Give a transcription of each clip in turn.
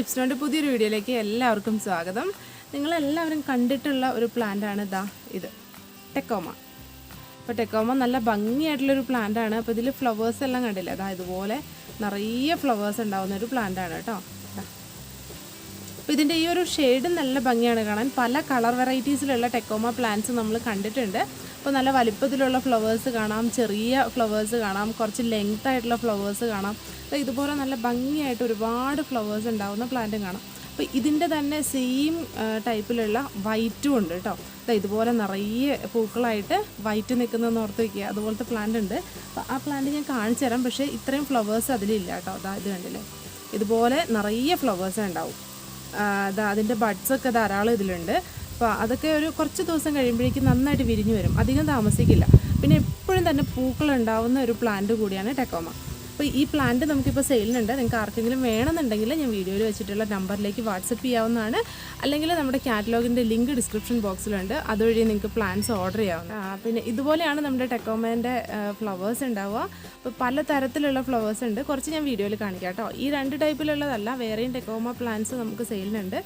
ടിപ്സിനോട് പുതിയൊരു വീഡിയോയിലേക്ക് എല്ലാവർക്കും സ്വാഗതം. നിങ്ങളെല്ലാവരും കണ്ടിട്ടുള്ള ഒരു പ്ലാന്റാണ് ഇത് ടെക്കോമ. അപ്പോൾ ടെക്കോമ നല്ല ഭംഗിയായിട്ടുള്ളൊരു പ്ലാന്റാണ്. അപ്പോൾ ഇതിൽ ഫ്ലവേഴ്സ് എല്ലാം കണ്ടില്ല, ഇതുപോലെ നിറയെ ഫ്ലവേഴ്സ് ഉണ്ടാകുന്ന ഒരു പ്ലാന്റാണ് കേട്ടോ. അപ്പോൾ ഇതിൻ്റെ ഈ ഒരു ഷെയ്ഡ് നല്ല ഭംഗിയാണ് കാണാൻ. പല കളർ വെറൈറ്റീസിലുള്ള ടെക്കോമ പ്ലാന്റ്സ് നമ്മൾ കണ്ടിട്ടുണ്ട്. അപ്പോൾ നല്ല വലിപ്പത്തിലുള്ള ഫ്ലവേഴ്സ് കാണാം, ചെറിയ ഫ്ലവേഴ്സ് കാണാം, കുറച്ച് ലെങ്ത് ആയിട്ടുള്ള ഫ്ലവേഴ്സ് കാണാം. അപ്പോൾ ഇതുപോലെ നല്ല ഭംഗിയായിട്ട് ഒരുപാട് ഫ്ലവേഴ്സ് ഉണ്ടാകുന്ന പ്ലാന്റും കാണാം. അപ്പോൾ ഇതിൻ്റെ തന്നെ സെയിം ടൈപ്പിലുള്ള വൈറ്റും ഉണ്ട് കേട്ടോ. ഇതുപോലെ നിറയെ പൂക്കളായിട്ട് വൈറ്റ് നിൽക്കുന്നതെന്ന് ഓർത്ത് വയ്ക്കുക. അതുപോലത്തെ പ്ലാന്റ് ഉണ്ട്. അപ്പോൾ ആ പ്ലാന്റ് ഞാൻ കാണിച്ചു തരാം. പക്ഷേ ഇത്രയും ഫ്ലവേഴ്സ് അതിലില്ല കേട്ടോ. ഇത് കണ്ടില്ലേ, ഇതുപോലെ നിറയെ ഫ്ലവേഴ്സ് ഉണ്ടാവും. അതിൻ്റെ ബഡ്സൊക്കെ ധാരാളം ഇതിലുണ്ട്. അപ്പോൾ അതൊക്കെ ഒരു കുറച്ച് ദിവസം കഴിയുമ്പോഴേക്കും നന്നായിട്ട് വിരിഞ്ഞു വരും, അധികം താമസിക്കില്ല. പിന്നെ എപ്പോഴും തന്നെ പൂക്കൾ ഉണ്ടാവുന്ന ഒരു പ്ലാന്റ് കൂടിയാണ് ടെക്കോമ. അപ്പോൾ ഈ പ്ലാന്റ് നമുക്കിപ്പോൾ സെയിലിനുണ്ട്. നിങ്ങൾക്ക് ആർക്കെങ്കിലും വേണമെന്നുണ്ടെങ്കിൽ ഞാൻ വീഡിയോയിൽ വെച്ചിട്ടുള്ള നമ്പറിലേക്ക് വാട്സപ്പ് ചെയ്യാവുന്നതാണ്. അല്ലെങ്കിൽ നമ്മുടെ കാറ്റലോഗിൻ്റെ ലിങ്ക് ഡിസ്ക്രിപ്ഷൻ ബോക്സിലുണ്ട്, അതുവഴി നിങ്ങൾക്ക് പ്ലാന്റ്സ് ഓർഡർ ചെയ്യാവുന്നതാണ്. പിന്നെ ഇതുപോലെയാണ് നമ്മുടെ ടെക്കോമേൻ്റെ ഫ്ലവേഴ്സ് ഉണ്ടാവുക. അപ്പോൾ പല തരത്തിലുള്ള ഫ്ലവേഴ്സ് ഉണ്ട്. കുറച്ച് ഞാൻ വീഡിയോയിൽ കാണിക്കാം കേട്ടോ. ഈ രണ്ട് ടൈപ്പിലുള്ളതല്ല, വേറെയും ടെക്കോമ പ്ലാന്റ്സ് നമുക്ക് സെയിലിനുണ്ട്.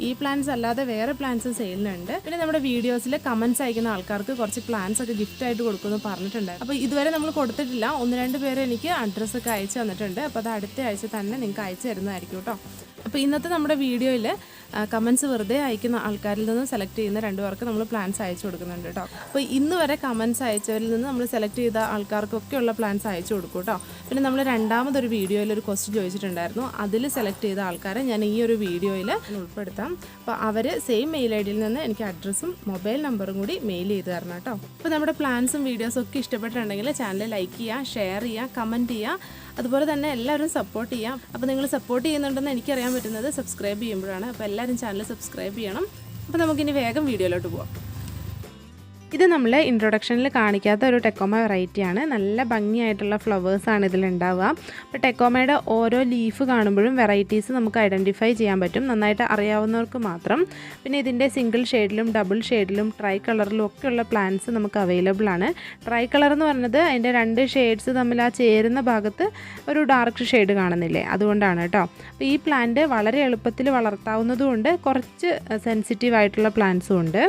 ഈ പ്ലാന്റ്സ് അല്ലാതെ വേറെ പ്ലാന്റ്സും സെയിലിനുണ്ട്. പിന്നെ നമ്മുടെ വീഡിയോസിൽ കമൻറ്റ്സ് അയക്കുന്ന ആൾക്കാർക്ക് കുറച്ച് പ്ലാന്റ്സ് ഒക്കെ ഗിഫ്റ്റായിട്ട് കൊടുക്കുമെന്ന് പറഞ്ഞിട്ടുണ്ടായിരുന്നു. അപ്പോൾ ഇതുവരെ നമ്മൾ കൊടുത്തിട്ടില്ല. 1-2 പേര് എനിക്ക് അഡ്രസ്സ് അയച്ചു തന്നിട്ടുണ്ട്. അപ്പോൾ അത് അടുത്ത ആഴ്ച തന്നെ നിങ്ങൾക്ക് അയച്ചു തരുന്നതായിരിക്കും കേട്ടോ. അപ്പോൾ ഇന്നത്തെ നമ്മുടെ വീഡിയോയിൽ കമൻറ്റ്സ് വെറുതെ അയക്കുന്ന ആൾക്കാരിൽ നിന്ന് സെലക്ട് ചെയ്യുന്ന 2 പേർക്ക് നമ്മൾ പ്ലാൻസ് അയച്ചു കൊടുക്കുന്നുണ്ട് കേട്ടോ. അപ്പോൾ ഇന്ന് വരെ കമൻറ്റ്സ് അയച്ചവരിൽ നിന്ന് നമ്മൾ സെലക്ട് ചെയ്ത ആൾക്കാർക്കൊക്കെയുള്ള പ്ലാൻസ് അയച്ചു കൊടുക്കും കേട്ടോ. പിന്നെ നമ്മൾ രണ്ടാമതൊരു വീഡിയോയിൽ ഒരു ക്വസ്റ്റ്യൻ ചോദിച്ചിട്ടുണ്ടായിരുന്നു. അതിൽ സെലക്ട് ചെയ്ത ആൾക്കാരെ ഞാൻ ഈ ഒരു വീഡിയോയിൽ ഉൾപ്പെടുത്താം. അപ്പോൾ അവർ സെയിം മെയിൽ ഐ ഡിയിൽ നിന്ന് എനിക്ക് അഡ്രസ്സും മൊബൈൽ നമ്പറും കൂടി മെയിൽ ചെയ്ത് തരണം കേട്ടോ. അപ്പോൾ നമ്മുടെ പ്ലാൻസും വീഡിയോസും ഒക്കെ ഇഷ്ടപ്പെട്ടിട്ടുണ്ടെങ്കിൽ ചാനൽ ലൈക്ക് ചെയ്യുക, ഷെയർ ചെയ്യുക, കമൻറ്റ് ചെയ്യുക. അതുപോലെ തന്നെ എല്ലാവരും സപ്പോർട്ട് ചെയ്യാം. അപ്പോൾ നിങ്ങൾ സപ്പോർട്ട് ചെയ്യുന്നുണ്ടെന്ന് എനിക്കറിയാൻ പറ്റുന്നത് സബ്സ്ക്രൈബ് ചെയ്യുമ്പോഴാണ്. അപ്പോൾ എല്ലാവരും ചാനൽ സബ്സ്ക്രൈബ് ചെയ്യണം. അപ്പോൾ നമുക്കിനി വേഗം വീഡിയോയിലോട്ട് പോകാം. ഇത് നമ്മൾ ഇൻട്രൊഡക്ഷനിൽ കാണിക്കാത്ത ഒരു ടെക്കോമ വെറൈറ്റിയാണ്. നല്ല ഭംഗിയായിട്ടുള്ള ഫ്ലവേഴ്സാണ് ഇതിലുണ്ടാവുക. അപ്പോൾ ടെക്കോമയുടെ ഓരോ ലീഫ് കാണുമ്പോഴും വെറൈറ്റീസ് നമുക്ക് ഐഡൻറ്റിഫൈ ചെയ്യാൻ പറ്റും, നന്നായിട്ട് അറിയാവുന്നവർക്ക് മാത്രം. പിന്നെ ഇതിൻ്റെ സിംഗിൾ ഷെയ്ഡിലും ഡബിൾ ഷെയ്ഡിലും ട്രൈ കളറിലും ഒക്കെയുള്ള പ്ലാന്റ്സ് നമുക്ക് അവൈലബിൾ ആണ്. ട്രൈ കളർ എന്ന് പറയുന്നത് അതിൻ്റെ 2 ഷെയ്ഡ്സ് തമ്മിൽ ആ ചേരുന്ന ഭാഗത്ത് ഒരു ഡാർക്ക് ഷെയ്ഡ് കാണുന്നില്ലേ, അതുകൊണ്ടാണ് കേട്ടോ. അപ്പോൾ ഈ പ്ലാന്റ് വളരെ എളുപ്പത്തിൽ വളർത്താവുന്നതുകൊണ്ട് കുറച്ച് സെൻസിറ്റീവ് ആയിട്ടുള്ള പ്ലാന്റ്സും ഉണ്ട്.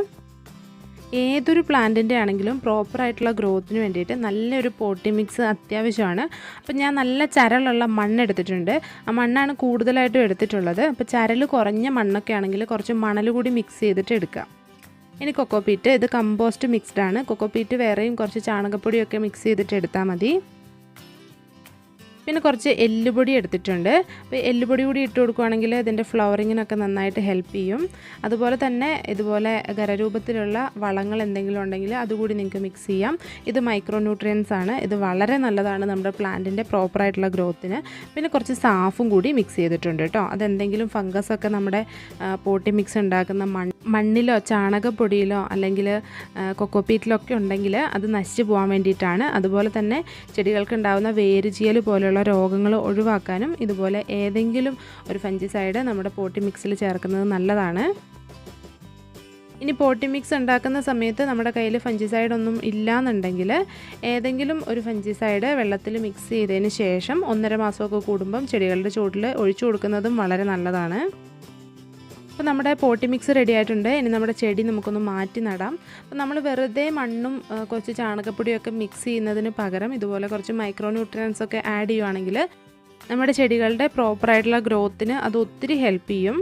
ഏതൊരു പ്ലാന്റിൻ്റെ ആണെങ്കിലും പ്രോപ്പറായിട്ടുള്ള ഗ്രോത്തിന് വേണ്ടിയിട്ട് നല്ലൊരു പോട്ടി മിക്സ് അത്യാവശ്യമാണ്. അപ്പോൾ ഞാൻ നല്ല ചരലുള്ള മണ്ണ് എടുത്തിട്ടുണ്ട്. ആ മണ്ണാണ് കൂടുതലായിട്ടും എടുത്തിട്ടുള്ളത്. അപ്പോൾ ചരൽ കുറഞ്ഞ മണ്ണൊക്കെ ആണെങ്കിൽ കുറച്ച് മണൽ കൂടി മിക്സ് ചെയ്തിട്ട് എടുക്കുക. ഇനി കൊക്കോപീറ്റ്, ഇത് കമ്പോസ്റ്റ് മിക്സ്ഡ് ആണ്. കൊക്കോപീറ്റ് വേറെയും കുറച്ച് ചാണകപ്പൊടിയൊക്കെ മിക്സ് ചെയ്തിട്ട് എടുത്താൽ മതി. പിന്നെ കുറച്ച് എല്ലുപൊടി എടുത്തിട്ടുണ്ട്. അപ്പോൾ എല്ലുപൊടി കൂടി ഇട്ട് കൊടുക്കുകയാണെങ്കിൽ ഇതിൻ്റെ ഫ്ലവറിങ്ങിനൊക്കെ നന്നായിട്ട് ഹെൽപ്പ് ചെയ്യും. അതുപോലെ തന്നെ ഇതുപോലെ ഖരരൂപത്തിലുള്ള വളങ്ങൾ എന്തെങ്കിലും ഉണ്ടെങ്കിൽ അതുകൂടി നിങ്ങൾക്ക് മിക്സ് ചെയ്യാം. ഇത് മൈക്രോ ന്യൂട്രിയൻസ് ആണ്. ഇത് വളരെ നല്ലതാണ് നമ്മുടെ പ്ലാന്റിൻ്റെ പ്രോപ്പറായിട്ടുള്ള ഗ്രോത്തിന്. പിന്നെ കുറച്ച് സാഫും കൂടി മിക്സ് ചെയ്തിട്ടുണ്ട് കേട്ടോ. അതെന്തെങ്കിലും ഫംഗസൊക്കെ നമ്മുടെ പോട്ടി മിക്സ് ഉണ്ടാക്കുന്ന മണ്ണിലോ ചാണകപ്പൊടിയിലോ അല്ലെങ്കിൽ കൊക്കോപീറ്റിലോ ഒക്കെ ഉണ്ടെങ്കിൽ അത് നശിച്ചു പോകാൻ വേണ്ടിയിട്ടാണ്. അതുപോലെ തന്നെ ചെടികൾക്ക് ഉണ്ടാകുന്ന വേരുചീയൽ പോലുള്ള രോഗങ്ങൾ ഒഴിവാക്കാനും ഇതുപോലെ ഏതെങ്കിലും ഒരു ഫംഗിസൈഡ് നമ്മുടെ പോട്ടി മിക്സിൽ ചേർക്കുന്നത് നല്ലതാണ്. ഇനി പോട്ടി മിക്സ് ഉണ്ടാക്കുന്ന സമയത്ത് നമ്മുടെ കയ്യിൽ ഫംഗിസൈഡ് ഒന്നും ഇല്ലയെന്നുണ്ടെങ്കിൽ ഏതെങ്കിലും ഒരു ഫംഗിസൈഡ് വെള്ളത്തിൽ മിക്സ് ചെയ്തതിന് ശേഷം 1.5 മാസമൊക്കെ കൂടുമ്പം ചെടികളുടെ ചുവട്ടിൽ ഒഴിച്ചു കൊടുക്കുന്നതും വളരെ നല്ലതാണ്. അപ്പോൾ നമ്മുടെ പോട്ടി മിക്സ് റെഡി ആയിട്ടുണ്ട്. ഇനി നമ്മുടെ ചെടി നമുക്കൊന്ന് മാറ്റി നടാം. അപ്പോൾ നമ്മൾ വെറുതെ മണ്ണും കുറച്ച് ചാണകപ്പൊടിയൊക്കെ മിക്സ് ചെയ്യുന്നതിന് പകരം ഇതുപോലെ കുറച്ച് മൈക്രോ ന്യൂട്രിയൻസ് ഒക്കെ ആഡ് ചെയ്യുവാണെങ്കിൽ നമ്മുടെ ചെടികളുടെ പ്രോപ്പറായിട്ടുള്ള ഗ്രോത്തിന് അത് ഒത്തിരി ഹെൽപ്പ് ചെയ്യും.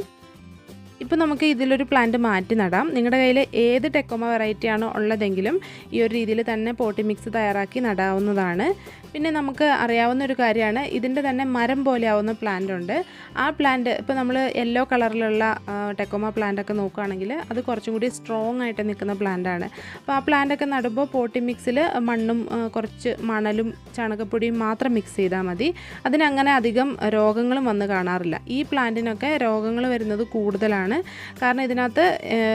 ഇപ്പോൾ നമുക്ക് ഇതിലൊരു പ്ലാന്റ് മാറ്റി നടാം. നിങ്ങളുടെ കയ്യിൽ ഏത് ടെക്കോമ വെറൈറ്റി ആണോ ഉള്ളതെങ്കിലും ഈ ഒരു രീതിയിൽ തന്നെ പോട്ടി മിക്സ് തയ്യാറാക്കി നടാവുന്നതാണ്. പിന്നെ നമുക്ക് അറിയാവുന്ന ഒരു കാര്യമാണ്, ഇതിൻ്റെ തന്നെ മരം പോലെ ആവുന്ന പ്ലാന്റ് ഉണ്ട്. ആ പ്ലാന്റ് ഇപ്പോൾ നമ്മൾ യെല്ലോ കളറിലുള്ള ടെക്കോമ പ്ലാന്റൊക്കെ നോക്കുകയാണെങ്കിൽ അത് കുറച്ചും കൂടി സ്ട്രോങ് ആയിട്ട് നിൽക്കുന്ന പ്ലാന്റാണ്. അപ്പോൾ ആ പ്ലാന്റൊക്കെ നടുമ്പോൾ പോട്ടി മിക്സിൽ മണ്ണും കുറച്ച് മണലും ചാണകപ്പൊടിയും മാത്രം മിക്സ് ചെയ്താൽ മതി. അതിനങ്ങനെ അധികം രോഗങ്ങളും വന്ന് കാണാറില്ല. ഈ പ്ലാന്റിനൊക്കെ രോഗങ്ങൾ വരുന്നത് കൂടുതലാണ്. കാരണം ഇതിനകത്ത്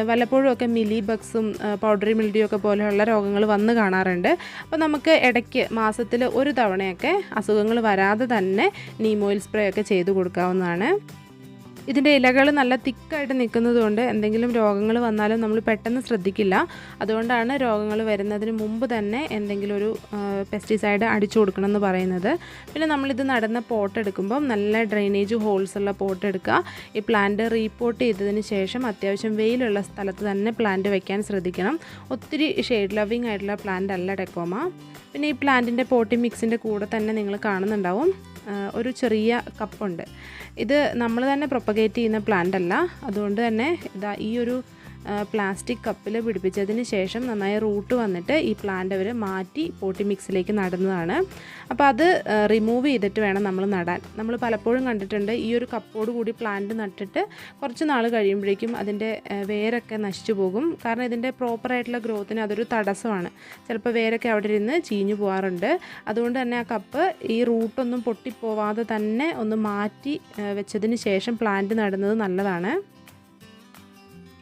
വല്ലപ്പോഴും ഒക്കെ മിലി ബഗ്സും പൗഡറി മിൽഡിയോ ഒക്കെ പോലെയുള്ള രോഗങ്ങൾ വന്ന് കാണാറുണ്ട്. അപ്പോൾ നമുക്ക് ഇടയ്ക്ക് മാസത്തിൽ 1 തവണയൊക്കെ അസുഖങ്ങൾ വരാതെ തന്നെ നീം ഓയിൽ സ്പ്രേ ഒക്കെ ചെയ്ത് കൊടുക്കാവുന്നതാണ്. ഇതിൻ്റെ ഇലകൾ നല്ല തിക്കായിട്ട് നിൽക്കുന്നതുകൊണ്ട് എന്തെങ്കിലും രോഗങ്ങൾ വന്നാലും നമ്മൾ പെട്ടെന്ന് ശ്രദ്ധിക്കില്ല. അതുകൊണ്ടാണ് രോഗങ്ങൾ വരുന്നതിന് മുമ്പ് തന്നെ എന്തെങ്കിലും ഒരു പെസ്റ്റിസൈഡ് അടിച്ചു കൊടുക്കണം എന്ന് പറയുന്നത്. പിന്നെ നമ്മളിത് നടുന്ന പോട്ട് എടുക്കുമ്പം നല്ല ഡ്രെയിനേജ് ഹോൾസ് ഉള്ള പോട്ട് എടുക്കുക. ഈ പ്ലാന്റ് റീപോർട്ട് ചെയ്തതിന് ശേഷം അത്യാവശ്യം വെയിലുള്ള സ്ഥലത്ത് തന്നെ പ്ലാന്റ് വെക്കാൻ ശ്രദ്ധിക്കണം. ഒത്തിരി ഷെയ്ഡ് ലവിങ് ആയിട്ടുള്ള പ്ലാന്റ് അല്ല ടെക്കോമ. പിന്നെ ഈ പ്ലാന്റിൻ്റെ പോട്ടിംഗ് മിക്സിൻ്റെ കൂടെ തന്നെ നിങ്ങൾ കാണുന്നുണ്ടാവും ഒരു ചെറിയ കപ്പുണ്ട്. ഇത് നമ്മൾ തന്നെ പ്രൊപ്പഗേറ്റ് ചെയ്യുന്ന പ്ലാന്റ് അല്ല. അതുകൊണ്ട് തന്നെ ഇതാ ഈ ഒരു പ്ലാസ്റ്റിക് കപ്പിൽ പിടിപ്പിച്ചതിന് ശേഷം നന്നായി റൂട്ട് വന്നിട്ട് ഈ പ്ലാന്റ് അവർ മാറ്റി പോട്ടി മിക്സിലേക്ക് നടുന്നതാണ്. അപ്പോൾ അത് റിമൂവ് ചെയ്തിട്ട് വേണം നമ്മൾ നടാൻ. നമ്മൾ പലപ്പോഴും കണ്ടിട്ടുണ്ട് ഈ ഒരു കപ്പോട് കൂടി പ്ലാന്റ് നട്ടിട്ട് കുറച്ച് നാൾ കഴിയുമ്പോഴേക്കും അതിൻ്റെ വേരൊക്കെ നശിച്ചു പോകും. കാരണം ഇതിൻ്റെ പ്രോപ്പറായിട്ടുള്ള ഗ്രോത്തിന് അതൊരു തടസ്സമാണ്. ചിലപ്പോൾ വേരൊക്കെ അവിടെ ഇരുന്ന് ചീഞ്ഞു പോകാറുണ്ട്. അതുകൊണ്ട് തന്നെ ആ കപ്പ് ഈ റൂട്ടൊന്നും പൊട്ടിപ്പോവാതെ തന്നെ ഒന്ന് മാറ്റി വെച്ചതിന് ശേഷം പ്ലാന്റ് നടുന്നത് നല്ലതാണ്.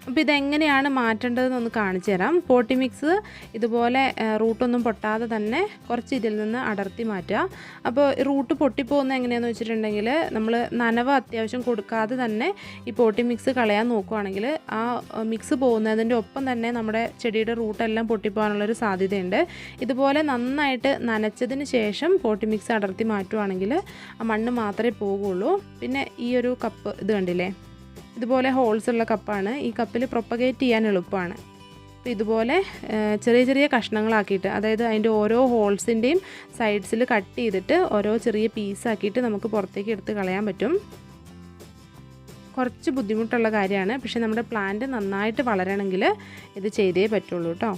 അപ്പോൾ ഇതെങ്ങനെയാണ് മാറ്റേണ്ടതെന്നൊന്ന് കാണിച്ചു തരാം. പോട്ടി മിക്സ് ഇതുപോലെ റൂട്ടൊന്നും പൊട്ടാതെ തന്നെ കുറച്ച് ഇതിൽ നിന്ന് അടർത്തി മാറ്റുക. അപ്പോൾ റൂട്ട് പൊട്ടിപ്പോകുന്നത് എങ്ങനെയാണെന്ന് വെച്ചിട്ടുണ്ടെങ്കിൽ നമ്മൾ നനവ് അത്യാവശ്യം കൊടുക്കാതെ തന്നെ ഈ പോട്ടി മിക്സ് കളയാൻ നോക്കുകയാണെങ്കിൽ ആ മിക്സ് പോകുന്നതിൻ്റെ ഒപ്പം തന്നെ നമ്മുടെ ചെടിയുടെ റൂട്ടെല്ലാം പൊട്ടിപ്പോകാനുള്ളൊരു സാധ്യതയുണ്ട്. ഇതുപോലെ നന്നായിട്ട് നനച്ചതിന് ശേഷം പോട്ടി മിക്സ് അടർത്തി മാറ്റുവാണെങ്കിൽ ആ മണ്ണ് മാത്രമേ പോകുള്ളൂ. പിന്നെ ഈ ഒരു കപ്പ് ഇത് കണ്ടില്ലേ, ഇതുപോലെ ഹോൾസ് ഉള്ള കപ്പാണ്. ഈ കപ്പിൽ പ്രൊപ്പഗേറ്റ് ചെയ്യാൻ എളുപ്പമാണ്. അപ്പോൾ ഇതുപോലെ ചെറിയ ചെറിയ കഷ്ണങ്ങളാക്കിയിട്ട്, അതായത് അതിൻ്റെ ഓരോ ഹോൾസിൻ്റെയും സൈഡ്സിൽ കട്ട് ചെയ്തിട്ട് ഓരോ ചെറിയ പീസാക്കിയിട്ട് നമുക്ക് പുറത്തേക്ക് എടുത്ത് കളയാൻ പറ്റും. കുറച്ച് ബുദ്ധിമുട്ടുള്ള കാര്യമാണ്. പക്ഷേ നമ്മുടെ പ്ലാന്റ് നന്നായിട്ട് വളരണമെങ്കിൽ ഇത് ചെയ്തേ പറ്റുള്ളൂ കേട്ടോ.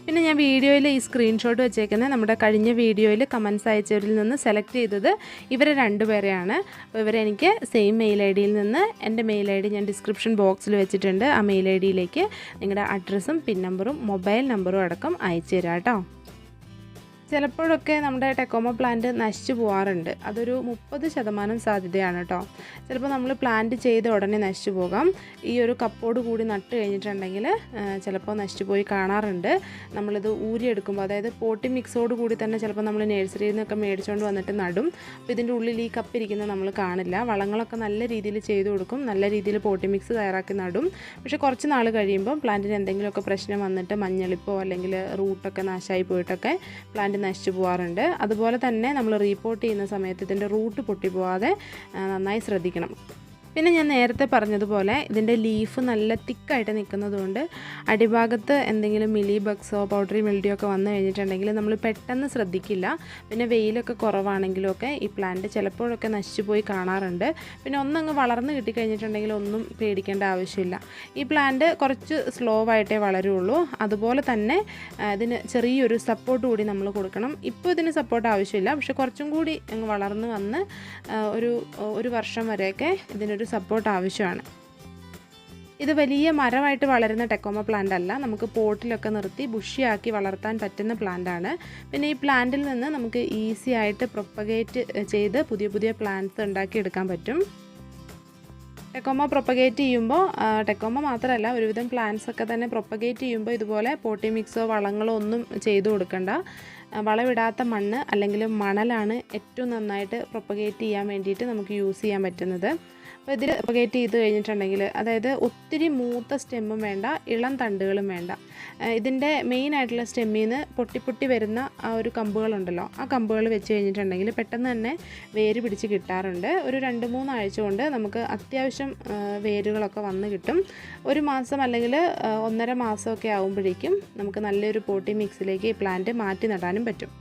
പിന്നെ ഞാൻ വീഡിയോയിൽ ഈ സ്ക്രീൻഷോട്ട് വെച്ചേക്കുന്നത് നമ്മുടെ കഴിഞ്ഞ വീഡിയോയിൽ കമൻസ് അയച്ചവരിൽ നിന്ന് സെലക്ട് ചെയ്തത് ഇവരെ രണ്ടുപേരെയാണ്. അപ്പോൾ ഇവരെനിക്ക് സെയിം മെയിൽ ഐ ഡിയിൽ നിന്ന് എൻ്റെ മെയിൽ ഐ ഡി ഞാൻ ഡിസ്ക്രിപ്ഷൻ ബോക്സിൽ വെച്ചിട്ടുണ്ട്. ആ മെയിൽ ഐ ഡിയിലേക്ക് നിങ്ങളുടെ അഡ്രസ്സും പിൻ നമ്പറും മൊബൈൽ നമ്പറും അടക്കം അയച്ചു തരാം കേട്ടോ. ചിലപ്പോഴൊക്കെ നമ്മുടെ ടെക്കോമ പ്ലാന്റ് നശിച്ചു പോകാറുണ്ട്. അതൊരു 30% സാധ്യതയാണ് കേട്ടോ. ചിലപ്പോൾ നമ്മൾ പ്ലാന്റ് ചെയ്ത ഉടനെ നശിച്ചു പോകാം. ഈ ഒരു കപ്പോട് കൂടി നട്ട് കഴിഞ്ഞിട്ടുണ്ടെങ്കിൽ ചിലപ്പോൾ നശിച്ചു പോയി കാണാറുണ്ട്. നമ്മളിത് ഊരിയെടുക്കുമ്പോൾ, അതായത് പോട്ടി മിക്സോട് കൂടി തന്നെ ചിലപ്പോൾ നമ്മൾ നഴ്സറിയിൽ നിന്നൊക്കെ മേടിച്ചുകൊണ്ട് വന്നിട്ട് നടും. അപ്പോൾ ഇതിൻ്റെ ഉള്ളിൽ ഈ കപ്പിരിക്കുന്നത് നമ്മൾ കാണില്ല. വളങ്ങളൊക്കെ നല്ല രീതിയിൽ ചെയ്തു കൊടുക്കും, നല്ല രീതിയിൽ പോട്ടി മിക്സ് തയ്യാറാക്കി നടും. പക്ഷേ കുറച്ച് നാൾ കഴിയുമ്പോൾ പ്ലാന്റിന് എന്തെങ്കിലുമൊക്കെ പ്രശ്നം വന്നിട്ട് മഞ്ഞളിപ്പോ അല്ലെങ്കിൽ റൂട്ടൊക്കെ നാശമായി പോയിട്ടൊക്കെ പ്ലാന്റ് നശിച്ചു പോകാറുണ്ട്. അതുപോലെ തന്നെ നമ്മൾ റീപോർട്ട് ചെയ്യുന്ന സമയത്ത് ഇതിൻ്റെ റൂട്ട് പൊട്ടിപ്പോവാതെ നന്നായി ശ്രദ്ധിക്കണം. പിന്നെ ഞാൻ നേരത്തെ പറഞ്ഞതുപോലെ ഇതിൻ്റെ ലീഫ് നല്ല തിക്കായിട്ട് നിൽക്കുന്നതുകൊണ്ട് അടിഭാഗത്ത് എന്തെങ്കിലും മിലി ബഗ്സോ പൗഡറി മിൽഡിയോ ഒക്കെ വന്നു കഴിഞ്ഞിട്ടുണ്ടെങ്കിൽ നമ്മൾ പെട്ടെന്ന് ശ്രദ്ധിക്കില്ല. പിന്നെ വെയിലൊക്കെ കുറവാണെങ്കിലൊക്കെ ഈ പ്ലാന്റ് ചിലപ്പോഴൊക്കെ നശിച്ചു പോയി കാണാറുണ്ട്. പിന്നെ ഒന്നങ്ങ് വളർന്ന് കിട്ടിക്കഴിഞ്ഞിട്ടുണ്ടെങ്കിൽ ഒന്നും പേടിക്കേണ്ട ആവശ്യമില്ല. ഈ പ്ലാന്റ് കുറച്ച് സ്ലോ ആയിട്ടേ വളരുള്ളൂ. അതുപോലെ തന്നെ ഇതിന് ചെറിയൊരു സപ്പോർട്ട് കൂടി നമ്മൾ കൊടുക്കണം. ഇപ്പോൾ ഇതിന് സപ്പോർട്ട് ആവശ്യമില്ല, പക്ഷെ കുറച്ചും കൂടി അങ്ങ് വളർന്ന് വന്ന് ഒരു വർഷം വരെയൊക്കെ ഇതിനൊരു സപ്പോർട്ട് ആവശ്യമാണ്. ഇത് വലിയ മരമായിട്ട് വളരുന്ന ടെക്കോമ പ്ലാന്റ് അല്ല. നമുക്ക് പോട്ടിലൊക്കെ നിർത്തി ബുഷിയാക്കി വളർത്താൻ പറ്റുന്ന പ്ലാന്റാണ്. പിന്നെ ഈ പ്ലാന്റിൽ നിന്ന് നമുക്ക് ഈസി ആയിട്ട് പ്രൊപ്പഗേറ്റ് ചെയ്ത് പുതിയ പുതിയ പ്ലാന്റ്സ് ഉണ്ടാക്കിയെടുക്കാൻ പറ്റും. ടെക്കോമ പ്രൊപ്പഗേറ്റ് ചെയ്യുമ്പോൾ ടെക്കോമ മാത്രമല്ല, ഒരുവിധം പ്ലാന്റ്സ് ഒക്കെ തന്നെ പ്രൊപ്പഗേറ്റ് ചെയ്യുമ്പോൾ ഇതുപോലെ പോട്ടി മിക്സോ വളങ്ങളോ ഒന്നും ചെയ്തു കൊടുക്കണ്ട. വളമിടാത്ത മണ്ണ് അല്ലെങ്കിൽ മണലാണ് ഏറ്റവും നന്നായിട്ട് പ്രൊപ്പഗേറ്റ് ചെയ്യാൻ വേണ്ടിയിട്ട് നമുക്ക് യൂസ് ചെയ്യാൻ പറ്റുന്നത്. അപ്പോൾ ഇതിൽ പ്രൊപ്പഗേറ്റ് ചെയ്ത് കഴിഞ്ഞിട്ടുണ്ടെങ്കിൽ, അതായത് ഒത്തിരി മൂത്ത സ്റ്റെമ്മും വേണ്ട, ഇളം തണ്ടുകളും വേണ്ട. ഇതിൻ്റെ മെയിനായിട്ടുള്ള സ്റ്റെമ്മിൽ നിന്ന് പൊട്ടി വരുന്ന ആ ഒരു കമ്പുകളുണ്ടല്ലോ, ആ കമ്പുകൾ വെച്ച് കഴിഞ്ഞിട്ടുണ്ടെങ്കിൽ പെട്ടെന്ന് തന്നെ വേര് പിടിച്ച് കിട്ടാറുണ്ട്. ഒരു 2-3 ആഴ്ച കൊണ്ട് നമുക്ക് അത്യാവശ്യം വേരുകളൊക്കെ വന്ന് കിട്ടും. 1 മാസം അല്ലെങ്കിൽ 1.5 മാസമൊക്കെ ആകുമ്പോഴേക്കും നമുക്ക് നല്ലൊരു പോട്ടി മിക്സിലേക്ക് ഈ പ്ലാന്റ് മാറ്റി നടാനും പറ്റും.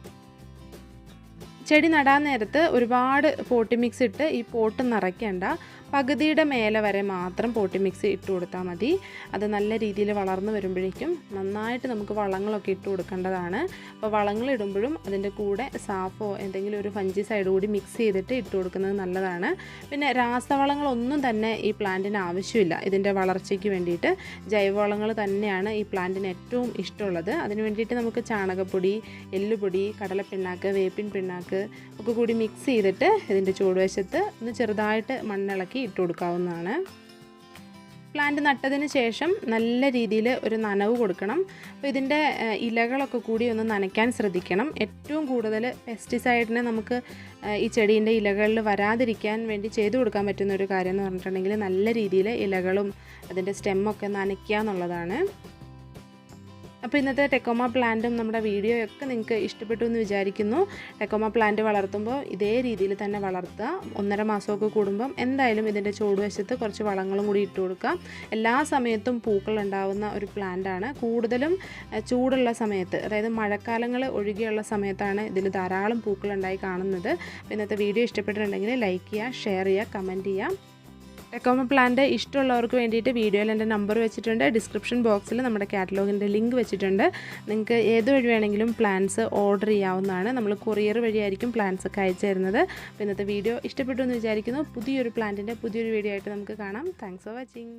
ചെടി നടാൻ നേരത്ത് ഒരുപാട് പോട്ടി മിക്സ് ഇട്ട് ഈ പോട്ട് നിറയ്ക്കേണ്ട. പകുതിയുടെ മേലെ വരെ മാത്രം പോട്ടി മിക്സ് ഇട്ട് കൊടുത്താൽ മതി. അത് നല്ല രീതിയിൽ വളർന്നു വരുമ്പോഴേക്കും നന്നായിട്ട് നമുക്ക് വളങ്ങളൊക്കെ ഇട്ട് കൊടുക്കേണ്ടതാണ്. അപ്പോൾ വളങ്ങൾ ഇടുമ്പോഴും അതിൻ്റെ കൂടെ സാഫോ എന്തെങ്കിലും ഒരു ഫംഗിസൈഡ് കൂടി മിക്സ് ചെയ്തിട്ട് ഇട്ട് കൊടുക്കുന്നത് നല്ലതാണ്. പിന്നെ രാസവളങ്ങളൊന്നും തന്നെ ഈ പ്ലാന്റിന് ആവശ്യമില്ല. ഇതിൻ്റെ വളർച്ചയ്ക്ക് വേണ്ടിയിട്ട് ജൈവവളങ്ങൾ തന്നെയാണ് ഈ പ്ലാന്റിന് ഏറ്റവും ഇഷ്ടമുള്ളത്. അതിന് വേണ്ടിയിട്ട് നമുക്ക് ചാണകപ്പൊടി, എല്ലുപൊടി, കടലപ്പിണ്ണാക്ക്, വേപ്പിൻ പിണ്ണാക്ക് ഒക്കെ കൂടി മിക്സ് ചെയ്തിട്ട് ഇതിൻ്റെ ചുവടുവശത്ത് ഒന്ന് ചെറുതായിട്ട് മണ്ണിളക്കി ഇട്ട് കൊടുക്കാവുന്നതാണ്. പ്ലാന്റ് നട്ടതിന് ശേഷം നല്ല രീതിയിൽ ഒരു നനവ് കൊടുക്കണം. അപ്പോൾ ഇതിൻ്റെ ഇലകളൊക്കെ കൂടി ഒന്ന് നനയ്ക്കാൻ ശ്രദ്ധിക്കണം. ഏറ്റവും കൂടുതൽ പെസ്റ്റിസൈഡിനെ നമുക്ക് ഈ ചെടീൻ്റെ ഇലകളിൽ വരാതിരിക്കാൻ വേണ്ടി ചെയ്തു കൊടുക്കാൻ പറ്റുന്ന ഒരു കാര്യം എന്ന് പറഞ്ഞിട്ടുണ്ടെങ്കിൽ നല്ല രീതിയിൽ ഇലകളും അതിൻ്റെ സ്റ്റെമ്മൊക്കെ നനയ്ക്കുക എന്നുള്ളതാണ്. അപ്പോൾ ഇന്നത്തെ ടെക്കോമ പ്ലാന്റും നമ്മുടെ വീഡിയോയൊക്കെ നിങ്ങൾക്ക് ഇഷ്ടപ്പെട്ടു എന്ന് വിചാരിക്കുന്നു. ടെക്കോമ പ്ലാന്റ് വളർത്തുമ്പോൾ ഇതേ രീതിയിൽ തന്നെ വളർത്തുക. 1.5 മാസമൊക്കെ കൂടുമ്പം എന്തായാലും ഇതിൻ്റെ ചുവടുവശത്ത് കുറച്ച് വളങ്ങളും കൂടി ഇട്ട് കൊടുക്കുക. എല്ലാ സമയത്തും പൂക്കൾ ഉണ്ടാകുന്ന ഒരു പ്ലാന്റാണ്. കൂടുതലും ചൂടുള്ള സമയത്ത്, അതായത് മഴക്കാലങ്ങൾ ഒഴികെയുള്ള സമയത്താണ് ഇതിൽ ധാരാളം പൂക്കളുണ്ടായി കാണുന്നത്. ഇന്നത്തെ വീഡിയോ ഇഷ്ടപ്പെട്ടിട്ടുണ്ടെങ്കിൽ ലൈക്ക് ചെയ്യുക, ഷെയർ ചെയ്യുക, കമൻറ്റ് ചെയ്യുക. ടെക്കോമ പ്ലാന്റ് ഇഷ്ടമുള്ളവർക്ക് വേണ്ടിയിട്ട് വീഡിയോയിൽ എൻ്റെ നമ്പർ വെച്ചിട്ടുണ്ട്. ഡിസ്ക്രിപ്ഷൻ ബോക്സിൽ നമ്മുടെ കാറ്റലോഗിൻ്റെ ലിങ്ക് വെച്ചിട്ടുണ്ട്. നിങ്ങൾക്ക് ഏത് വഴി വേണമെങ്കിലും പ്ലാന്റ്സ് ഓർഡർ ചെയ്യാവുന്നതാണ്. നമ്മൾ കൊറിയർ വഴിയായിരിക്കും പ്ലാന്റ്സ് ഒക്കെ അയച്ചു തരുന്നത്. അപ്പോൾ ഇന്നത്തെ വീഡിയോ ഇഷ്ടപ്പെട്ടു എന്ന് വിചാരിക്കുന്നു. പുതിയൊരു പ്ലാന്റിൻ്റെ പുതിയൊരു വീഡിയോ ആയിട്ട് നമുക്ക് കാണാം. Thanks for watching.